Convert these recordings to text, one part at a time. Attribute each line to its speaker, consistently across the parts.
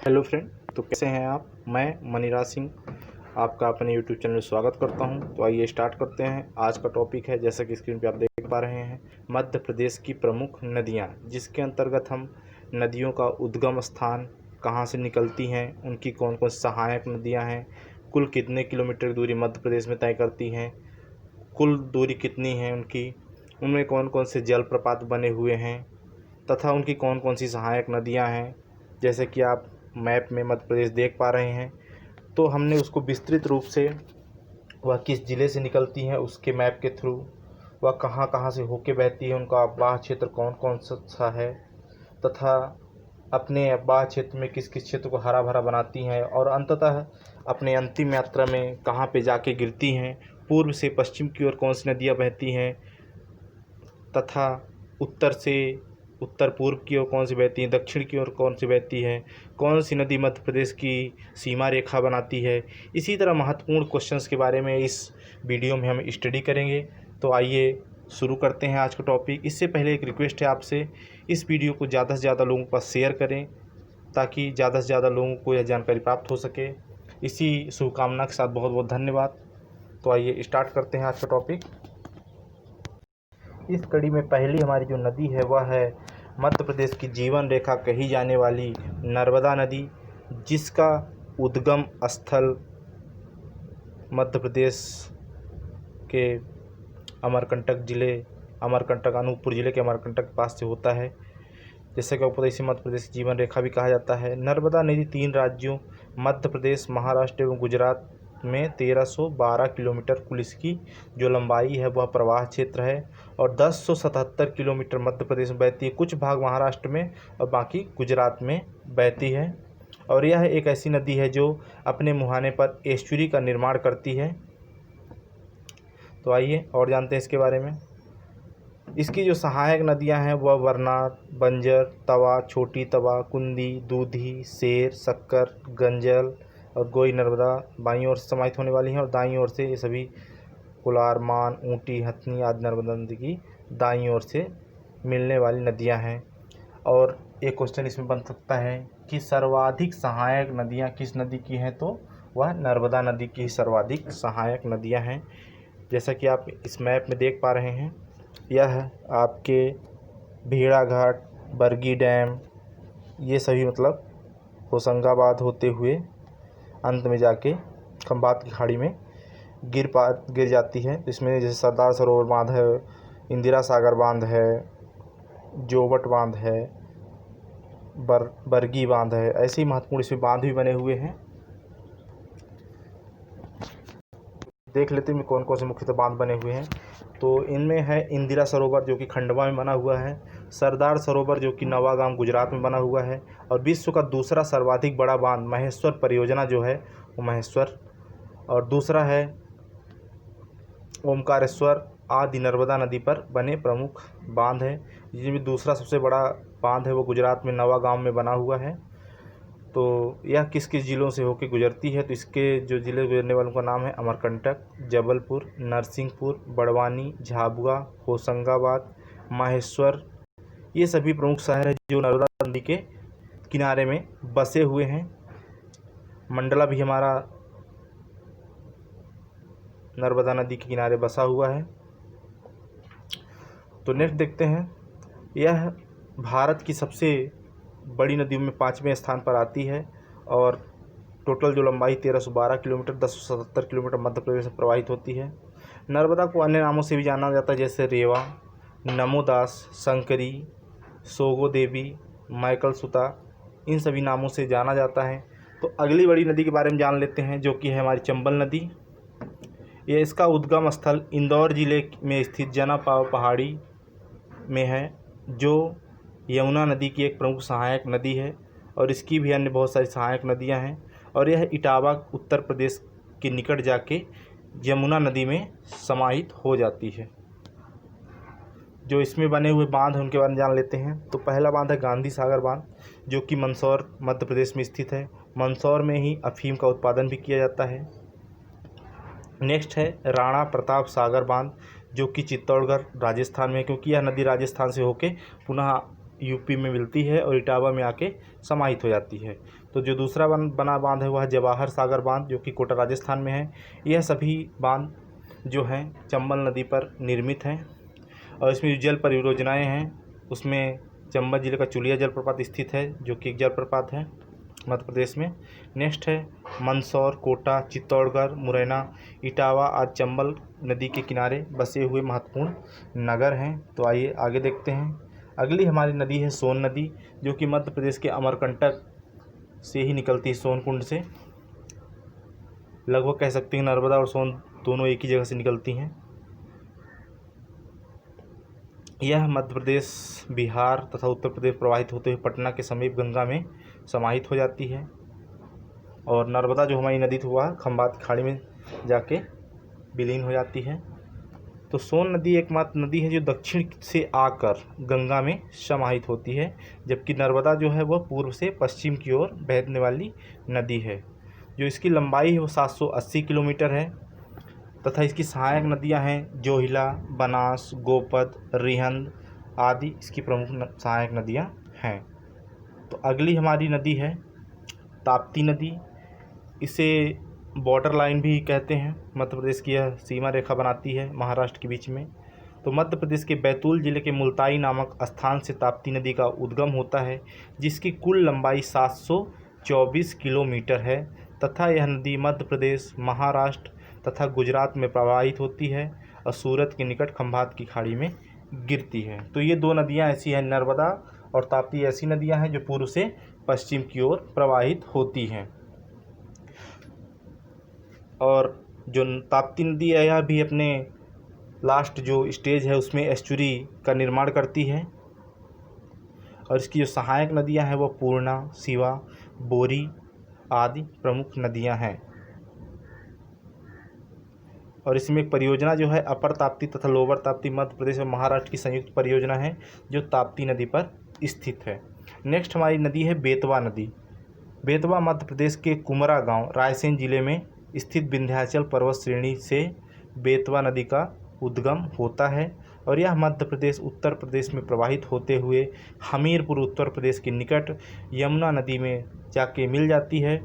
Speaker 1: Hello friend. तो कैसे हैं आप? मैं मनीराज सिंह आपका अपने यूट्यूब चैनल में स्वागत करता हूं। तो आइए स्टार्ट करते हैं। आज का टॉपिक है, जैसा कि स्क्रीन पे आप देख पा रहे हैं, मध्य प्रदेश की प्रमुख नदियां, जिसके अंतर्गत हम नदियों का उद्गम स्थान, कहां से निकलती हैं, उनकी कौन कौन सहायक नदियाँ हैं, कुल कितने किलोमीटर की दूरी मध्य प्रदेश में तय करती हैं, कुल दूरी कितनी है उनकी, उनमें कौन कौन से जलप्रपात बने हुए हैं तथा उनकी कौन कौन सी सहायक नदियाँ हैं। जैसे कि आप मैप में मध्य प्रदेश देख पा रहे हैं, तो हमने उसको विस्तृत रूप से वह किस ज़िले से निकलती हैं उसके मैप के थ्रू, वह कहाँ कहाँ से होके बहती है, उनका आवाह क्षेत्र कौन कौन सा है, तथा अपने आवाह क्षेत्र में किस किस क्षेत्र को हरा भरा बनाती हैं, और अंततः अपने अंतिम यात्रा में कहाँ पे जाके गिरती हैं, पूर्व से पश्चिम की ओर कौन सी नदियाँ बहती हैं, तथा उत्तर से उत्तर पूर्व की ओर कौन सी बहती है, दक्षिण की ओर कौन सी बहती है, कौन सी नदी मध्य प्रदेश की सीमा रेखा बनाती है। इसी तरह महत्वपूर्ण क्वेश्चंस के बारे में इस वीडियो में हम स्टडी करेंगे। तो आइए शुरू करते हैं आज का टॉपिक। इससे पहले एक रिक्वेस्ट है आपसे, इस वीडियो को ज़्यादा से ज़्यादा लोगों के पास शेयर करें ताकि ज़्यादा से ज़्यादा लोगों को यह जानकारी प्राप्त हो सके। इसी शुभकामना के साथ बहुत बहुत धन्यवाद। तो आइए स्टार्ट करते हैं आज का टॉपिक। इस कड़ी में पहली हमारी जो नदी है वह है मध्य प्रदेश की जीवन रेखा कही जाने वाली नर्मदा नदी, जिसका उद्गम स्थल मध्य प्रदेश के अमरकंटक अनूपपुर ज़िले के अमरकंटक के पास से होता है। जैसे कि आपको इसे मध्य प्रदेश की जीवन रेखा भी कहा जाता है। नर्मदा नदी 3 राज्यों मध्य प्रदेश, महाराष्ट्र एवं गुजरात में 1312 किलोमीटर कुल इसकी जो लंबाई है वह प्रवाह क्षेत्र है, और 1077 किलोमीटर मध्य प्रदेश में बहती है, कुछ भाग महाराष्ट्र में और बाकी गुजरात में बहती है। और यह एक ऐसी नदी है जो अपने मुहाने पर एस्चुरी का निर्माण करती है। तो आइए और जानते हैं इसके बारे में। इसकी जो सहायक नदियां हैं वह वरनाथ, बंजर, तवा, छोटी तवा, कुंदी, दूधी, शेर, शक्कर, गंजल और गोई नर्मदा बाईं ओर से समाहित होने वाली हैं, और दाईं ओर से ये सभी कुलार, मान, ऊंटी, हथनी आदि नर्मदा नदी की दाईं ओर से मिलने वाली नदियां हैं। और एक क्वेश्चन इसमें बन सकता है कि सर्वाधिक सहायक नदियां किस नदी की हैं, तो वह नर्मदा नदी की सर्वाधिक सहायक नदियां हैं। जैसा कि आप इस मैप में देख पा रहे हैं, यह आपके भेड़ाघाट, बरगी डैम, ये सभी मतलब होशंगाबाद होते हुए अंत में जाके खंबात की खाड़ी में गिर जाती है। इसमें जैसे सरदार सरोवर बांध है, इंदिरा सागर बांध है, जोवट बांध है, बरगी बांध है, ऐसे ही महत्वपूर्ण इसमें बांध भी बने हुए हैं। देख लेते हैं कौन कौन से मुख्यतः बांध बने हुए हैं। तो इनमें है इंदिरा सरोवर जो कि खंडवा में बना हुआ है, सरदार सरोवर जो कि नवागांव गुजरात में बना हुआ है, और विश्व का दूसरा सर्वाधिक बड़ा बांध महेश्वर परियोजना जो है वो महेश्वर, और दूसरा है ओमकारेश्वर आदि नर्मदा नदी पर बने प्रमुख बांध है। जिसमें दूसरा सबसे बड़ा बांध है वो गुजरात में नवागांव में बना हुआ है। तो यह किस किस ज़िलों से होकर गुजरती है, तो इसके जो ज़िले गुजरने वालों का नाम है अमरकंटक, जबलपुर, नरसिंहपुर, बड़वानी, झाबुआ, होशंगाबाद, माहेश्वर। ये सभी प्रमुख शहर हैं जो नर्मदा नदी के किनारे में बसे हुए हैं। मंडला भी हमारा नर्मदा नदी के किनारे बसा हुआ है। तो नेक्स्ट देखते हैं, यह भारत की सबसे बड़ी नदियों में 5वें स्थान पर आती है, और टोटल जो लंबाई 1312 किलोमीटर 1077 किलोमीटर मध्य प्रदेश से प्रवाहित होती है। नर्मदा को अन्य नामों से भी जाना जाता है, जैसे रेवा, नमोदास, शंकरी, सोगो देवी, माइकल सुता, इन सभी नामों से जाना जाता है। तो अगली बड़ी नदी के बारे में जान लेते हैं, जो कि है हमारी चंबल नदी। यह इसका उद्गम स्थल इंदौर जिले में स्थित जना पहाड़ी में है, जो यमुना नदी की एक प्रमुख सहायक नदी है, और इसकी भी अन्य बहुत सारी सहायक नदियां हैं। और यह इटावा उत्तर प्रदेश के निकट जाके यमुना नदी में समाहित हो जाती है। जो इसमें बने हुए बांध हैं उनके बारे में जान लेते हैं। तो पहला बांध है गांधी सागर बांध, जो कि मंदसौर मध्य प्रदेश में स्थित है। मंदसौर में ही अफीम का उत्पादन भी किया जाता है। नेक्स्ट है राणा प्रताप सागर बांध, जो कि चित्तौड़गढ़ राजस्थान में, क्योंकि यह नदी राजस्थान से होके पुनः यूपी में मिलती है और इटावा में आके समाहित हो जाती है। तो जो दूसरा बना बांध है वह जवाहर सागर बांध, जो कि कोटा राजस्थान में है। यह सभी बांध जो हैं चंबल नदी पर निर्मित हैं और इसमें जो जल परियोजनाएँ हैं उसमें चंबल जिले का चुलिया जलप्रपात स्थित है, जो कि एक जलप्रपात है मध्य प्रदेश में। नेक्स्ट है मंदसौर, कोटा, चित्तौड़गढ़, मुरैना, इटावा आदि चंबल नदी के किनारे बसे हुए महत्वपूर्ण नगर हैं। तो आइए आगे देखते हैं। अगली हमारी नदी है सोन नदी, जो कि मध्य प्रदेश के अमरकंटक से ही निकलती है, सोन कुंड से। लगभग कह सकते हैं नर्मदा और सोन दोनों एक ही जगह से निकलती हैं। यह मध्य प्रदेश, बिहार तथा उत्तर प्रदेश प्रवाहित होते हुए पटना के समीप गंगा में समाहित हो जाती है। और नर्मदा जो हमारी नदी थी वह खंबात खाड़ी में जाके विलीन हो जाती है। तो सोन नदी एकमात्र नदी है जो दक्षिण से आकर गंगा में समाहित होती है, जबकि नर्मदा जो है वह पूर्व से पश्चिम की ओर बहने वाली नदी है। जो इसकी लंबाई है वो 780 किलोमीटर है तथा इसकी सहायक नदियां हैं जोहिला, बनास, गोपद, रिहंद आदि इसकी प्रमुख सहायक नदियां हैं। तो अगली हमारी नदी है ताप्ती नदी। इसे बॉर्डर लाइन भी कहते हैं, मध्य प्रदेश की यह सीमा रेखा बनाती है महाराष्ट्र के बीच में। तो मध्य प्रदेश के बैतूल जिले के मुल्ताई नामक स्थान से ताप्ती नदी का उद्गम होता है, जिसकी कुल लंबाई 724 किलोमीटर है तथा यह नदी मध्य प्रदेश, महाराष्ट्र तथा गुजरात में प्रवाहित होती है और सूरत के निकट खंभात की खाड़ी में गिरती है। तो ये दो नदियाँ ऐसी हैं, नर्मदा और ताप्ती ऐसी नदियाँ हैं जो पूर्व से पश्चिम की ओर प्रवाहित होती हैं। और जो ताप्ती नदी है यह भी अपने लास्ट जो स्टेज है उसमें एस्चुरी का निर्माण करती है। और इसकी जो सहायक नदियां हैं वो पूर्णा, शिवा, बोरी आदि प्रमुख नदियां हैं। और इसमें एक परियोजना जो है अपर ताप्ती तथा लोअर ताप्ती मध्य प्रदेश और महाराष्ट्र की संयुक्त परियोजना है जो ताप्ती नदी पर स्थित है। नेक्स्ट हमारी नदी है बेतवा नदी। बेतवा मध्य प्रदेश के कुमरा गांव, रायसेन जिले में स्थित विंध्याचल पर्वत श्रेणी से बेतवा नदी का उद्गम होता है और यह मध्य प्रदेश, उत्तर प्रदेश में प्रवाहित होते हुए हमीरपुर उत्तर प्रदेश के निकट यमुना नदी में जाके मिल जाती है।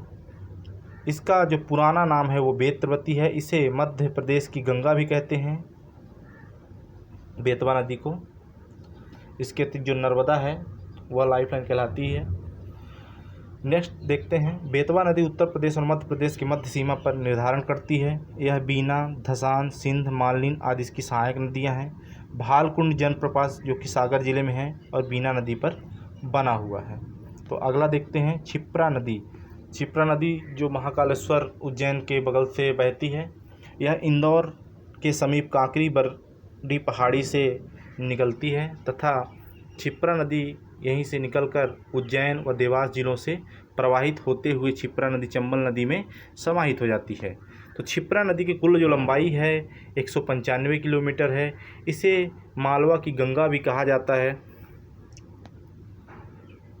Speaker 1: इसका जो पुराना नाम है वो बेतवती है। इसे मध्य प्रदेश की गंगा भी कहते हैं, बेतवा नदी को। इसके अतिरिक्त जो नर्मदा है वह लाइफलाइन कहलाती है। नेक्स्ट देखते हैं, बेतवा नदी उत्तर प्रदेश और मध्य प्रदेश की मध्य सीमा पर निर्धारण करती है। यह बीना, धसान, सिंध, मालनीन आदि इसकी सहायक नदियां हैं। भालकुंड जलप्रपात जो कि सागर जिले में है और बीना नदी पर बना हुआ है। तो अगला देखते हैं क्षिप्रा नदी। क्षिप्रा नदी जो महाकालेश्वर उज्जैन के बगल से बहती है। यह इंदौर के समीप कांकरी बर्डी पहाड़ी से निकलती है तथा क्षिप्रा नदी यहीं से निकलकर उज्जैन व देवास जिलों से प्रवाहित होते हुए क्षिप्रा नदी चंबल नदी में समाहित हो जाती है। तो क्षिप्रा नदी की कुल जो लंबाई है 195 किलोमीटर है। इसे मालवा की गंगा भी कहा जाता है।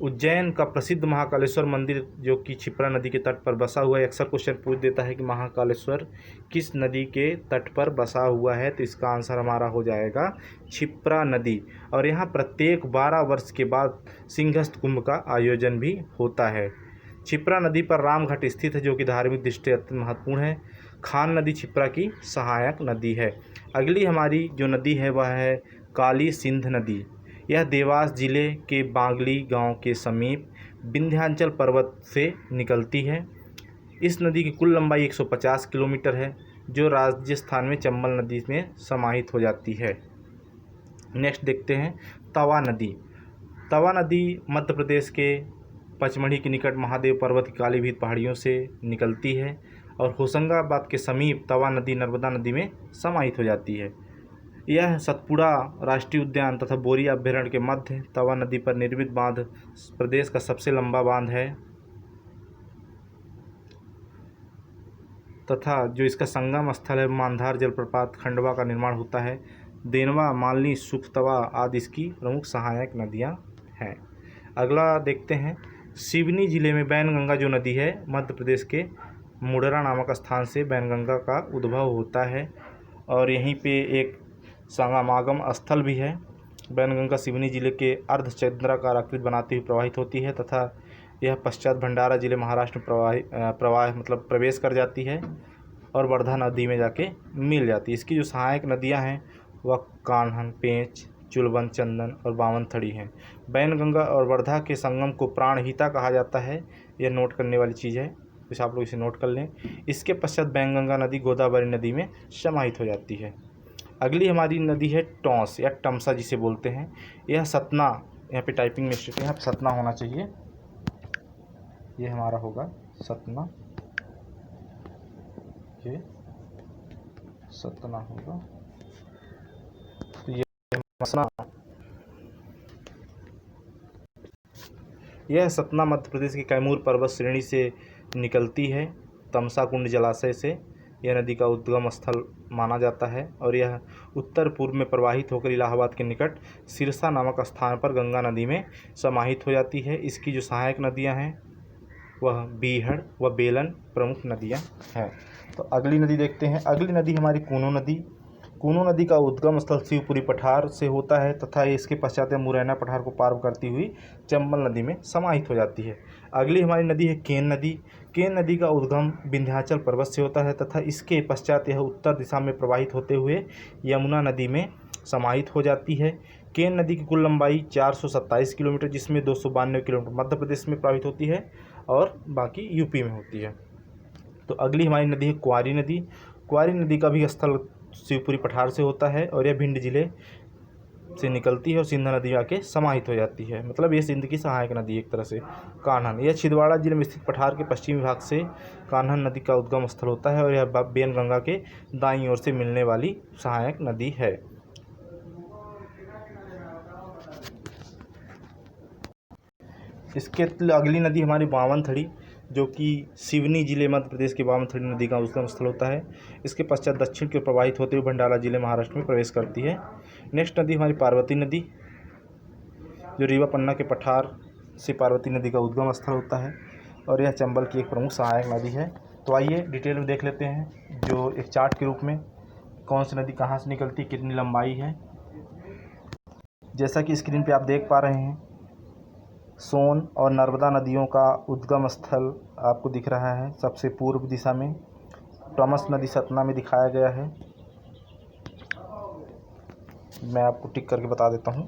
Speaker 1: उज्जैन का प्रसिद्ध महाकालेश्वर मंदिर जो कि क्षिप्रा नदी के तट पर बसा हुआ है, अक्सर क्वेश्चन पूछ देता है कि महाकालेश्वर किस नदी के तट पर बसा हुआ है, तो इसका आंसर हमारा हो जाएगा क्षिप्रा नदी। और यहाँ प्रत्येक 12 वर्ष के बाद सिंहस्थ कुंभ का आयोजन भी होता है। क्षिप्रा नदी पर रामघाट स्थित है जो कि धार्मिक दृष्टि अत्यंत महत्वपूर्ण है। खान नदी क्षिप्रा की सहायक नदी है। अगली हमारी जो नदी है वह है काली सिंध नदी। यह देवास जिले के बांगली गांव के समीप विंध्याचल पर्वत से निकलती है। इस नदी की कुल लंबाई 150 किलोमीटर है जो राजस्थान में चंबल नदी में समाहित हो जाती है। नेक्स्ट देखते हैं तवा नदी। तवा नदी मध्य प्रदेश के पचमढ़ी के निकट महादेव पर्वत की कालीभीत पहाड़ियों से निकलती है और होशंगाबाद के समीप तवा नदी नर्मदा नदी में समाहित हो जाती है। यह सतपुड़ा राष्ट्रीय उद्यान तथा बोरी अभयारण्य के मध्य तवा नदी पर निर्मित बांध प्रदेश का सबसे लंबा बांध है तथा जो इसका संगम स्थल है मांधार जलप्रपात खंडवा का निर्माण होता है। देनवा, मालनी, सुखतवा आदि इसकी प्रमुख सहायक नदियां हैं। अगला देखते हैं सिवनी जिले में बैनगंगा जो नदी है मध्य प्रदेश के मुडरा नामक स्थान से बैनगंगा का उद्भव होता है और यहीं पे एक समागम स्थल भी है। बैनगंगा सिवनी जिले के अर्धचंद्राकार आकृति बनाती हुई प्रवाहित होती है तथा यह पश्चात भंडारा जिले महाराष्ट्र में प्रवेश कर जाती है और वर्धा नदी में जाके मिल जाती है। इसकी जो सहायक नदियां हैं वह कान्हन, पेंच, चुलबन, चंदन और बावनथड़ी हैं। बैनगंगा और वर्धा के संगम को प्राणहिता कहा जाता है। यह नोट करने वाली चीज़ है, तो आप लोग इसे नोट कर लें। इसके पश्चात बैनगंगा नदी गोदावरी नदी में समाहित हो जाती है। अगली हमारी नदी है टॉन्स या टमसा जिसे बोलते हैं। यह सतना, यहाँ पे टाइपिंग मिस्टेक है, यहाँ पे सतना होना चाहिए, ये हमारा होगा सतना, ये सतना होगा, तो ये सतना, यह सतना मध्य प्रदेश की कैमूर पर्वत श्रेणी से निकलती है। तमसा कुंड जलाशय से यह नदी का उद्गम स्थल माना जाता है और यह उत्तर पूर्व में प्रवाहित होकर इलाहाबाद के निकट सिरसा नामक स्थान पर गंगा नदी में समाहित हो जाती है। इसकी जो सहायक नदियां हैं वह बीहड़ व बेलन प्रमुख नदियां हैं। तो अगली नदी देखते हैं। अगली नदी हमारी कूनो नदी। कूनो नदी का उद्गम स्थल शिवपुरी पठार से होता है तथा इसके पश्चात मुरैना पठार को पार करती हुई चंबल नदी में समाहित हो जाती है। अगली हमारी नदी है केन नदी। केन नदी का उद्गम विंध्याचल पर्वत से होता है तथा इसके पश्चात यह उत्तर दिशा में प्रवाहित होते हुए यमुना नदी में समाहित हो जाती है। केन नदी की कुल लंबाई 427 किलोमीटर, जिसमें 292 किलोमीटर मध्य प्रदेश में प्रवाहित होती है और बाकी यूपी में होती है। तो अगली हमारी नदी है क्वारी नदी। क्वारी नदी का भी स्थल शिवपुरी पठार से होता है और यह भिंड जिले से निकलती है और सिंध नदी आके समाहित हो जाती है। मतलब ये सिंध की सहायक नदी एक तरह से। कान्हन, यह छिंदवाड़ा जिले में स्थित पठार के पश्चिमी भाग से कान्हन नदी का उद्गम स्थल होता है और यह बैनगंगा के दाईं ओर से मिलने वाली सहायक नदी है। इसके अगली नदी हमारी बावनथड़ी, जो कि सिवनी जिले मध्य प्रदेश के बावनथड़ी नदी का उद्गम स्थल होता है। इसके पश्चात दक्षिण की ओर प्रवाहित होते हुए भंडारा जिले महाराष्ट्र में प्रवेश करती है। नेक्स्ट नदी हमारी पार्वती नदी, जो रीवा पन्ना के पठार से पार्वती नदी का उद्गम स्थल होता है और यह चंबल की एक प्रमुख सहायक नदी है। तो आइए डिटेल में देख लेते हैं, जो एक चार्ट के रूप में कौन सी नदी कहाँ से निकलती, कितनी लंबाई है। जैसा कि स्क्रीन पे आप देख पा रहे हैं, सोन और नर्मदा नदियों का उद्गम स्थल आपको दिख रहा है। सबसे पूर्व दिशा में टॉमस नदी सतना में दिखाया गया है। मैं आपको टिक करके बता देता हूँ।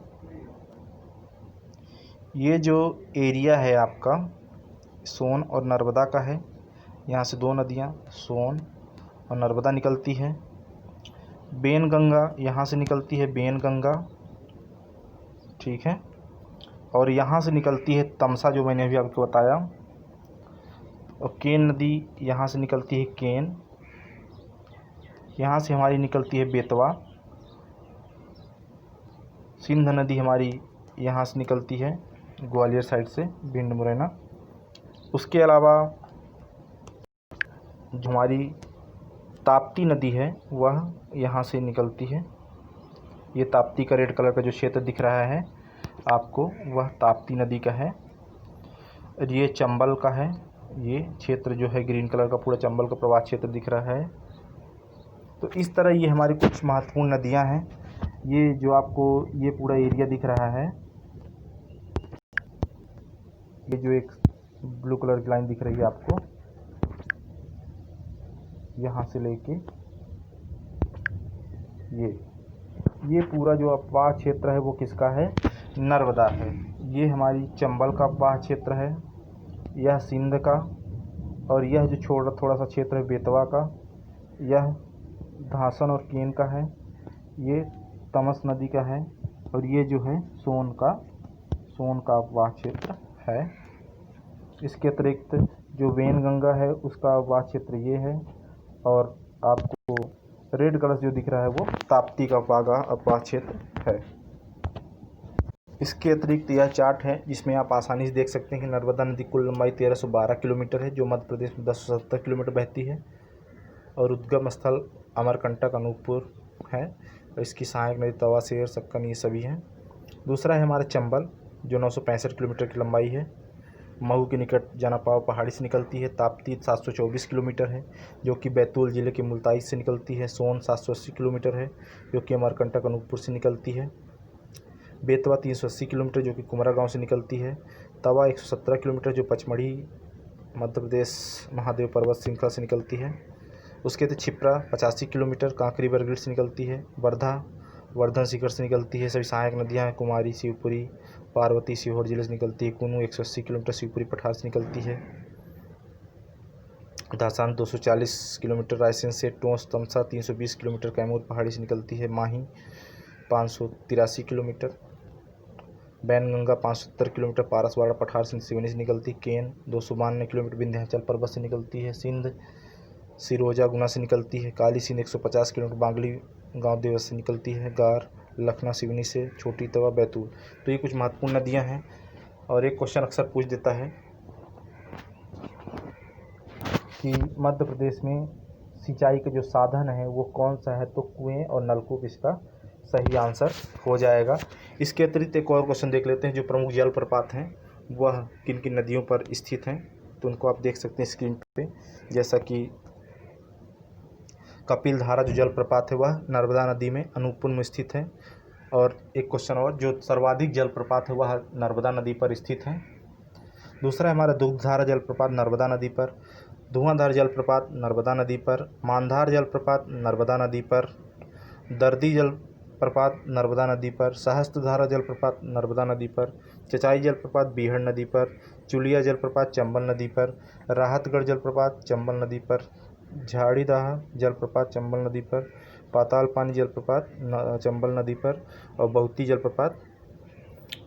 Speaker 1: ये जो एरिया है आपका सोन और नर्मदा का है। यहाँ से दो नदियाँ सोन और नर्मदा निकलती है। बैनगंगा यहाँ से निकलती है, बैनगंगा, ठीक है। और यहाँ से निकलती है तमसा, जो मैंने अभी आपको बताया। और केन नदी यहाँ से निकलती है, केन। यहाँ से हमारी निकलती है बेतवा। सिंध नदी हमारी यहाँ से निकलती है ग्वालियर साइड से, भिंड मुरैना। उसके अलावा जो हमारी ताप्ती नदी है वह यहाँ से निकलती है। ये ताप्ती का रेड कलर का जो क्षेत्र दिख रहा है आपको, वह ताप्ती नदी का है। और ये चंबल का है। ये क्षेत्र जो है ग्रीन कलर का पूरा चंबल का प्रवाह क्षेत्र दिख रहा है। तो इस तरह ये हमारी कुछ महत्वपूर्ण नदियां हैं। ये जो आपको ये पूरा एरिया दिख रहा है, ये जो एक ब्लू कलर की लाइन दिख रही है आपको, यहाँ से लेके ये पूरा जो अपवाह क्षेत्र है वो किसका है, नर्मदा है। ये हमारी चंबल का अपवाह क्षेत्र है, यह सिंध का, और यह जो थोड़ा सा क्षेत्र है बेतवा का, यह धासन और केन का है, ये तमस नदी का है, और ये जो है सोन का अपवाह क्षेत्र है। इसके अतिरिक्त जो बैनगंगा है उसका अपवाह क्षेत्र ये है, और आपको रेड कलर जो दिख रहा है वो ताप्ती का अपवाह क्षेत्र है। इसके अतिरिक्त यह चार्ट है जिसमें आप आसानी से देख सकते हैं कि नर्मदा नदी कुल लंबाई 1312 किलोमीटर है, जो मध्य प्रदेश में 1070 किलोमीटर बहती है, और उद्गम स्थल अमरकंटक, अनूपपुर है, और इसकी सहायक नदी तवा, शेर, सक्कन, ये सभी हैं। दूसरा है हमारा चंबल, जो 965 किलोमीटर की लंबाई है, महू के निकट जनापाव पहाड़ी से निकलती है। ताप्ती 724 किलोमीटर है, जो कि बैतूल जिले के मुल्ताई से निकलती है। सोन 780 किलोमीटर है, जो कि अमरकंटक, अनूपपुर से निकलती है। बेतवा 380 किलोमीटर जो कि कुमरा गांव से निकलती है। तवा 117 किलोमीटर जो पचमढ़ी मध्य प्रदेश महादेव पर्वत श्रृंखला से निकलती है। उसके बाद छिप्रा 85 किलोमीटर कांकरी बरगीट से निकलती है। वर्धा वर्धन शिखर से निकलती है। सभी सहायक नदियाँ हैं कुमारी, शिवपुरी, पार्वती सीहोर जिले से निकलती है। कुनू 180 किलोमीटर शिवपुरी पठार से निकलती है। दासान 240 किलोमीटर रायसेन से। टोंस तमसा 320 किलोमीटर कैमूर पहाड़ी से निकलती है। माही 583 किलोमीटर। बैनगंगा 570 किलोमीटर पारसवाड़ा पठार से सिवनी से निकलती है। केन 292 किलोमीटर विंध्याचल पर्वत से निकलती है। सिंध सिरोजा गुना से निकलती है। काली सिंध 150 किलोमीटर बांगली गांव देवस से निकलती है। गार लखना सिवनी से। छोटी तवा बैतूल। तो ये कुछ महत्वपूर्ण नदियां हैं। और एक क्वेश्चन अक्सर पूछ देता है कि मध्य प्रदेश में सिंचाई का जो साधन है वो कौन सा है, तो कुएं और नलकूप इसका सही आंसर हो जाएगा। इसके अतिरिक्त एक और क्वेश्चन देख लेते हैं, जो प्रमुख जलप्रपात हैं वह किन किन नदियों पर स्थित हैं। तो उनको आप देख सकते हैं स्क्रीन पे, जैसा कि कपिल धारा जो जलप्रपात है वह नर्मदा नदी में अनूपपुर में स्थित है। और एक क्वेश्चन और, जो सर्वाधिक जलप्रपात है वह नर्मदा नदी पर स्थित है। दूसरा है हमारा दुग्धधारा जलप्रपात नर्मदा नदी पर। धुआंधार जलप्रपात नर्मदा नदी पर। मानधार जलप्रपात नर्मदा नदी पर। दर्दी जलप्रपात नर्मदा नदी पर। सहस्त्रधारा जलप्रपात नर्मदा नदी पर। चचाई जलप्रपात बीहड़ नदी पर। चुलिया जलप्रपात चंबल नदी पर। राहतगढ़ जलप्रपात चंबल नदी पर। झाड़ीदाह जलप्रपात चंबल नदी पर। पाताल पानी जलप्रपात चंबल नदी पर। और बहुती जलप्रपात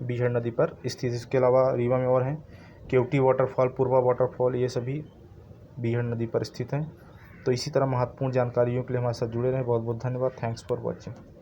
Speaker 1: बीहड़ नदी पर स्थित। इसके अलावा रीवा में और हैं केवटी वाटरफॉल, पूर्वा वाटरफॉल, ये सभी बीहड़ नदी पर स्थित हैं। तो इसी तरह महत्वपूर्ण जानकारियों के लिए हमारे साथ जुड़े रहें। बहुत बहुत धन्यवाद। Thanks for watching.